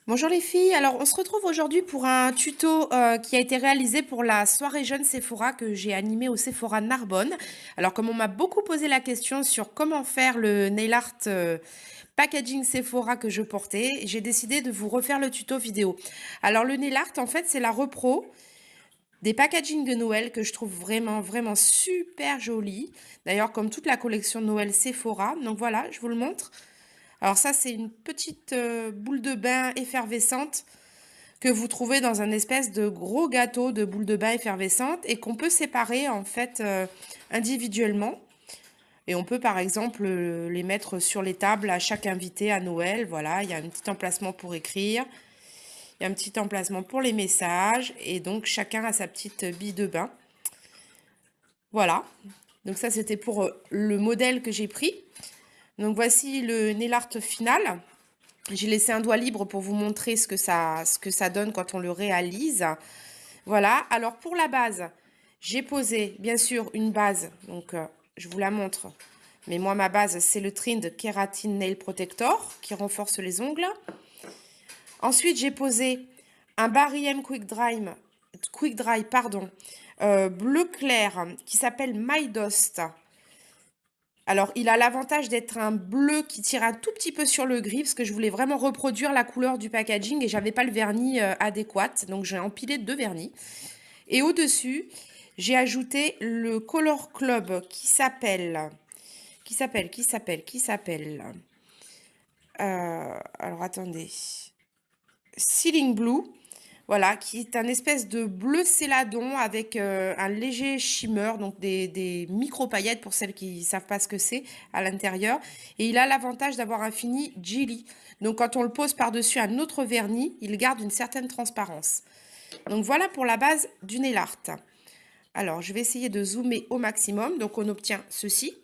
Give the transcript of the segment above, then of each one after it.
Bonjour les filles, alors on se retrouve aujourd'hui pour un tuto qui a été réalisé pour la soirée jeune Sephora que j'ai animée au Sephora de Narbonne. Alors comme on m'a beaucoup posé la question sur comment faire le nail art packaging Sephora que je portais, j'ai décidé de vous refaire le tuto vidéo. Alors le nail art en fait c'est la repro des packaging de Noël que je trouve vraiment super joli. D'ailleurs comme toute la collection de Noël Sephora, donc voilà je vous le montre. Alors ça c'est une petite boule de bain effervescente que vous trouvez dans un espèce de gros gâteau de boules de bain effervescentes et qu'on peut séparer en fait individuellement. Et on peut par exemple les mettre sur les tables à chaque invité à Noël. Voilà, il y a un petit emplacement pour écrire, il y a un petit emplacement pour les messages et donc chacun a sa petite bille de bain. Voilà, donc ça c'était pour le modèle que j'ai pris. Donc voici le nail art final. J'ai laissé un doigt libre pour vous montrer ce que ça donne quand on le réalise. Voilà, alors pour la base, j'ai posé bien sûr une base, donc je vous la montre. Mais moi, ma base, c'est le Trend Keratin Nail Protector qui renforce les ongles. Ensuite, j'ai posé un Barry M Quick Dry pardon, bleu clair qui s'appelle My Dust. Alors, il a l'avantage d'être un bleu qui tire un tout petit peu sur le gris parce que je voulais vraiment reproduire la couleur du packaging et j'avais pas le vernis adéquat. Donc, j'ai empilé 2 vernis. Et au-dessus, j'ai ajouté le Color Club qui s'appelle. Alors attendez. Ceiling Blue. Voilà, qui est un espèce de bleu céladon avec un léger shimmer, donc des micro-paillettes pour celles qui ne savent pas ce que c'est à l'intérieur. Et il a l'avantage d'avoir un fini jelly. Donc quand on le pose par-dessus un autre vernis, il garde une certaine transparence. Donc voilà pour la base du nail art. Alors, je vais essayer de zoomer au maximum. Donc, on obtient ceci.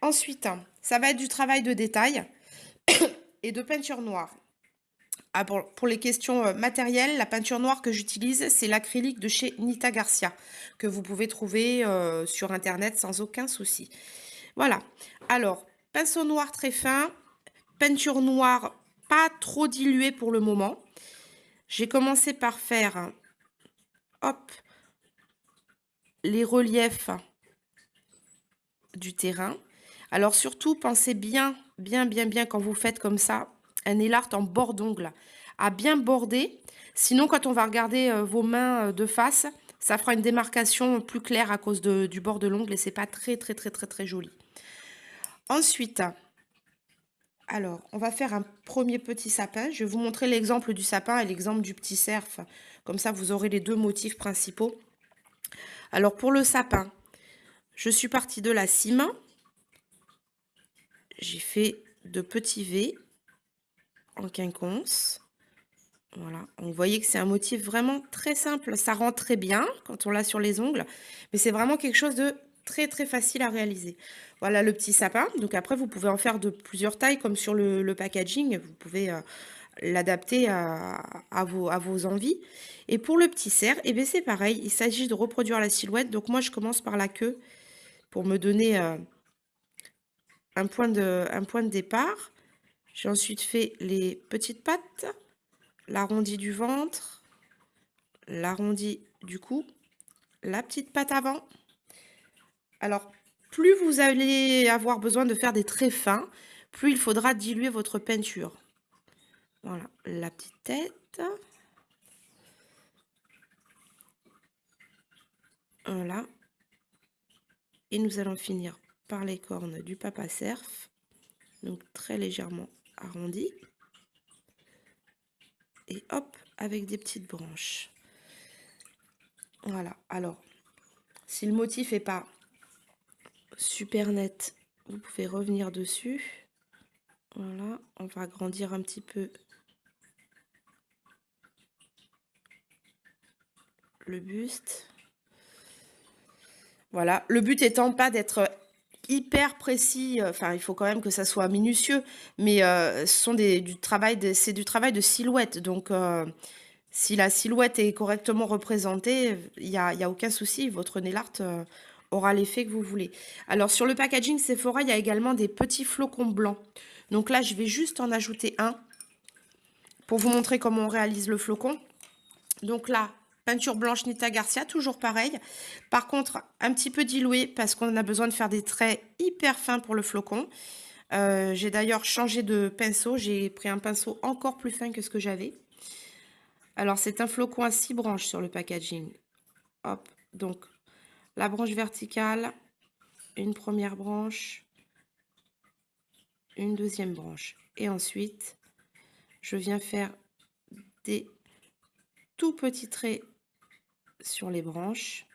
Ensuite, ça va être du travail de détail et de peinture noire. Ah, pour les questions matérielles, la peinture noire que j'utilise, c'est l'acrylique de chez Nita Garcia, que vous pouvez trouver sur Internet sans aucun souci. Voilà. Alors, pinceau noir très fin, peinture noire pas trop diluée pour le moment. J'ai commencé par faire, hop, les reliefs du terrain. Alors surtout, pensez bien quand vous faites comme ça, un nail art en bord d'ongle, à bien border. Sinon, quand on va regarder vos mains de face, ça fera une démarcation plus claire à cause du bord de l'ongle et c'est pas très joli. Ensuite, alors, on va faire un premier petit sapin. Je vais vous montrer l'exemple du sapin et l'exemple du petit cerf. Comme ça, vous aurez les deux motifs principaux. Alors, pour le sapin, je suis partie de la cime. J'ai fait de petits V en quinconce. Voilà, vous voyez que c'est un motif vraiment très simple. Ça rend très bien quand on l'a sur les ongles, mais c'est vraiment quelque chose de très facile à réaliser. Voilà le petit sapin. Donc après, vous pouvez en faire de plusieurs tailles, comme sur le packaging. Vous pouvez l'adapter à vos envies. Et pour le petit cerf, eh bien c'est pareil. Il s'agit de reproduire la silhouette. Donc moi, je commence par la queue pour me donner un point de départ. J'ai ensuite fait les petites pattes, l'arrondi du ventre, l'arrondi du cou, la petite patte avant. Alors, plus vous allez avoir besoin de faire des traits fins, plus il faudra diluer votre peinture. Voilà, la petite tête. Voilà. Et nous allons finir par les cornes du papa cerf. Donc, très légèrement arrondi. Et hop, avec des petites branches. Voilà, alors, si le motif n'est pas super net, vous pouvez revenir dessus. Voilà, on va agrandir un petit peu le buste. Voilà, le but étant pas d'être hyper précis, enfin il faut quand même que ça soit minutieux, mais ce sont c'est du travail de silhouette, donc si la silhouette est correctement représentée, il y a aucun souci, votre nail art aura l'effet que vous voulez. Alors sur le packaging Sephora, il y a également des petits flocons blancs. Donc là, je vais juste en ajouter un pour vous montrer comment on réalise le flocon. Donc là, peinture blanche Nita Garcia, toujours pareil. Par contre, un petit peu dilué parce qu'on a besoin de faire des traits hyper fins pour le flocon. J'ai d'ailleurs changé de pinceau. J'ai pris un pinceau encore plus fin que ce que j'avais. Alors, c'est un flocon à 6 branches sur le packaging. Hop, donc la branche verticale, une première branche, une deuxième branche. Et ensuite, je viens faire des tout petits traits sur les branches.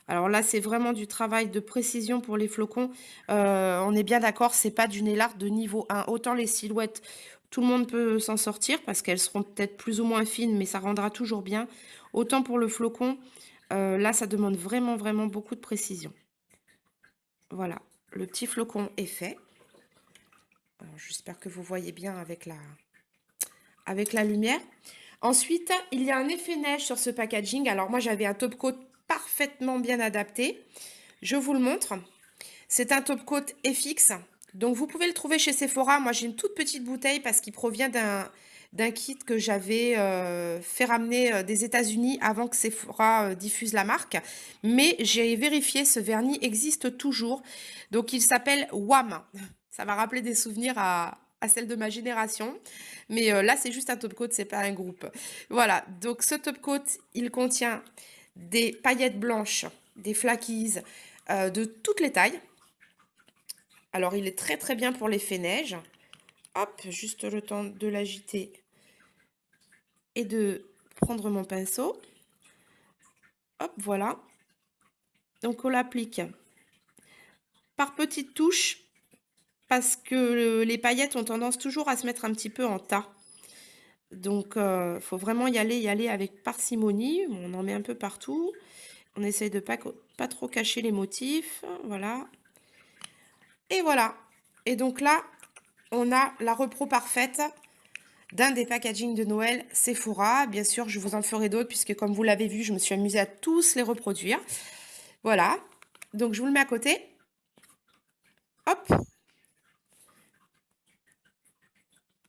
Alors là, c'est vraiment du travail de précision pour les flocons. On est bien d'accord, c'est pas du nail art de niveau 1. Autant les silhouettes, tout le monde peut s'en sortir parce qu'elles seront peut-être plus ou moins fines, mais ça rendra toujours bien. Autant pour le flocon, là, ça demande vraiment, vraiment beaucoup de précision. Voilà, le petit flocon est fait. J'espère que vous voyez bien avec la lumière. Ensuite, il y a un effet neige sur ce packaging. Alors moi, j'avais un top coat parfaitement bien adapté. Je vous le montre. C'est un top coat FX. Donc, vous pouvez le trouver chez Sephora. Moi, j'ai une toute petite bouteille parce qu'il provient d'un kit que j'avais fait ramener des États-Unis avant que Sephora diffuse la marque. Mais j'ai vérifié, ce vernis existe toujours. Donc, il s'appelle WAM. Ça m'a rappelé des souvenirs à celle de ma génération. Mais là, c'est juste un top coat, c'est pas un groupe. Voilà, donc ce top coat, il contient des paillettes blanches, des flackies de toutes les tailles. Alors, il est très très bien pour l'effet neige. Hop, juste le temps de l'agiter et de prendre mon pinceau. Hop, voilà. Donc, on l'applique par petites touches parce que les paillettes ont tendance toujours à se mettre un petit peu en tas. Donc, il faut vraiment y aller avec parcimonie. On en met un peu partout. On essaye de pas trop cacher les motifs. Voilà. Et voilà. Et donc là, on a la repro parfaite d'un des packagings de Noël Sephora. Bien sûr, je vous en ferai d'autres puisque comme vous l'avez vu, je me suis amusée à tous les reproduire. Voilà. Donc, je vous le mets à côté. Hop.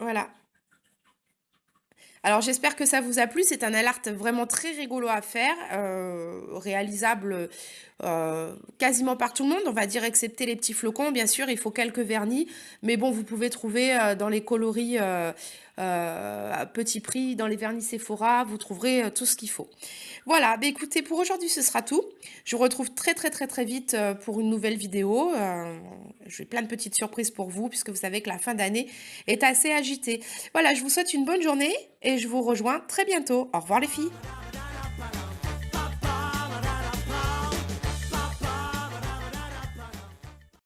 Voilà. Alors, j'espère que ça vous a plu. C'est un nail art vraiment très rigolo à faire, réalisable quasiment par tout le monde, on va dire, excepté les petits flocons. Bien sûr, il faut quelques vernis, mais bon, vous pouvez trouver dans les coloris à petit prix, dans les vernis Sephora, vous trouverez tout ce qu'il faut. Voilà, bah écoutez, pour aujourd'hui, ce sera tout. Je vous retrouve très très très très vite pour une nouvelle vidéo. J'ai plein de petites surprises pour vous, puisque vous savez que la fin d'année est assez agitée. Voilà, je vous souhaite une bonne journée et je vous rejoins très bientôt. Au revoir les filles.